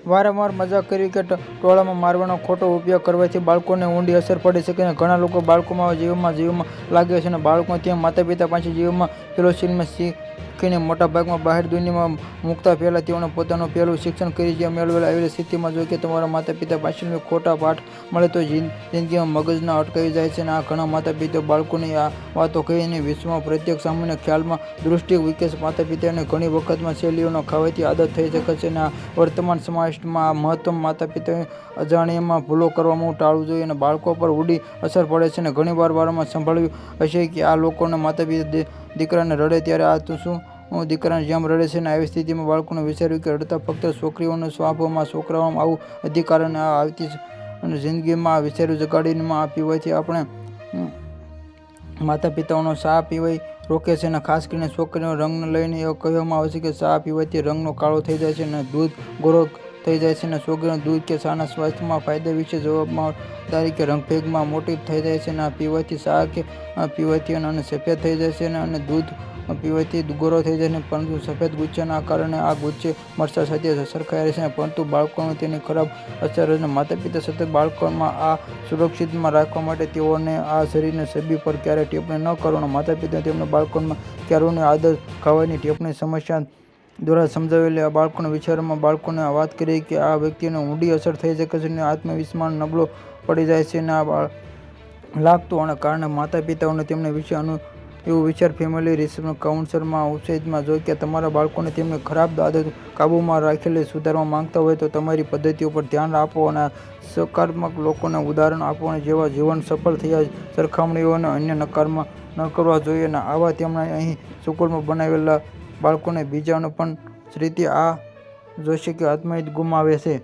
વારંવાર મજાક કરી કે ટોળામાં મારવાનો ખોટો ઉપયોગ કરવાથી બાળકોને ઊંડી અસર પડી શકે છે. ઘણા લોકો બાળકોમાં જીવનમાં લાગે છે અને બાળકો ત્યાં માતા-પિતા પાસે જીવનમાં ફિલોસોફીમાં શીખીને મોટાભાગમાં બહાર દુનિયામાં મૂકતા પહેલા તેઓને પોતાનું પહેલું શિક્ષણ કઈ રીતે મેળવેલું. આવી સ્થિતિમાં જો કે તમારા માતા-પિતા પાસેથી ખોટા પાઠ મળે તો જિંદગીમાં મગજના અટકાવી જાય છે. આ ઘણા માતા-પિતા બાળકોને આ વાતો કહીને વિશ્વમાં પ્રત્યેક સામાન્ય ખ્યાલમાં દૃષ્ટિ વિકસે. માતા-પિતાને ઘણી વખતમાં શૈલીઓને ખાવાથી આદત થઈ શકે છે અને વર્તમાન સમાજમાં આ મહત્વ માતા-પિતાએ અજાણ્યામાં ભૂલો કરવાનું ટાળવું જોઈએ અને બાળકો પર ઊંડી અસર પડે છે. ઘણીવાર વારંવાર સાંભળ્યું હશે કે આ લોકોના માતા-પિતા દીકરાને રડે ત્યારે આ તું શું દીકરાની જેમ રડે છે. આવી સ્થિતિમાં બાળકોને વિચાર્યું કે રડતા ફક્ત છોકરીઓનો સ્વભાવમાં છોકરાઓમાં આવું અધિકાર અને આવતી જિંદગીમાં વિચારો જગાડીને આ પીવાથી આપણે માતા-પિતાઓનો ચા પીવાય રોકે છે અને ખાસ કરીને છોકરીઓના રંગને લઈને એવું કહેવામાં આવે છે કે ચા પીવાથી રંગનો કાળો થઈ જાય છે અને દૂધ ગોરો થઈ જાય છે. છોકરીઓના દૂધ કે ચાના સ્વાસ્થ્યમાં ફાયદા વિશે જવાબદારી કે રંગભેદમાં મોટી થઈ જાય છે. આ પીવાથી ચા કે પીવાથી અને સફેદ થઈ જાય છે અને દૂધ પીવાથી ગોરો થઈ જાય છે. પરંતુ સફેદ ગુચ્છાના કારણે આ ગુચ્છે મરચા સાથે સરખાય છે પરંતુ બાળકોને તેની ખરાબ અસર છે. માતા-પિતા સતત બાળકોમાં આ સુરક્ષિતમાં રાખવા માટે તેઓને આ શરીરની છબી પર ક્યારેય ટિપ્પણી ન કરો. માતા-પિતા તેમના બાળકોમાં ક્યારોની આદત ખાવાની ટેવની સમસ્યા દ્વારા સમજાવેલી બાળકોના વિચારોમાં બાળકોને વાત કરી કે આ વ્યક્તિને ઊંડી અસર થઈ શકે છે અને આત્મવિશ્વાસ નબળો પડી જાય છે. આ લાગતું અને કારણે માતા-પિતાઓને તેમના વિશે એવું વિચાર ફેમિલી રિલેશનશિપ કાઉન્સેલરમાં ઉત્સાહિતમાં જો કે તમારા બાળકોને તેમની ખરાબ આદત કાબૂમાં રાખીને સુધારવા માંગતા હોય તો તમારી પદ્ધતિઓ પર ધ્યાન આપો અને સકારાત્મક લોકોને ઉદાહરણ આપો અને જેવા જીવન સફળ થયા સરખામણીઓને અન્ય નકારમાં ન કરવા જોઈએ. અને આવા તેમણે અહીં સ્કૂલમાં બનાવેલા બાળકોને બીજાને પણ રીતે આ જોશે કે આત્મહિત ગુમાવે છે.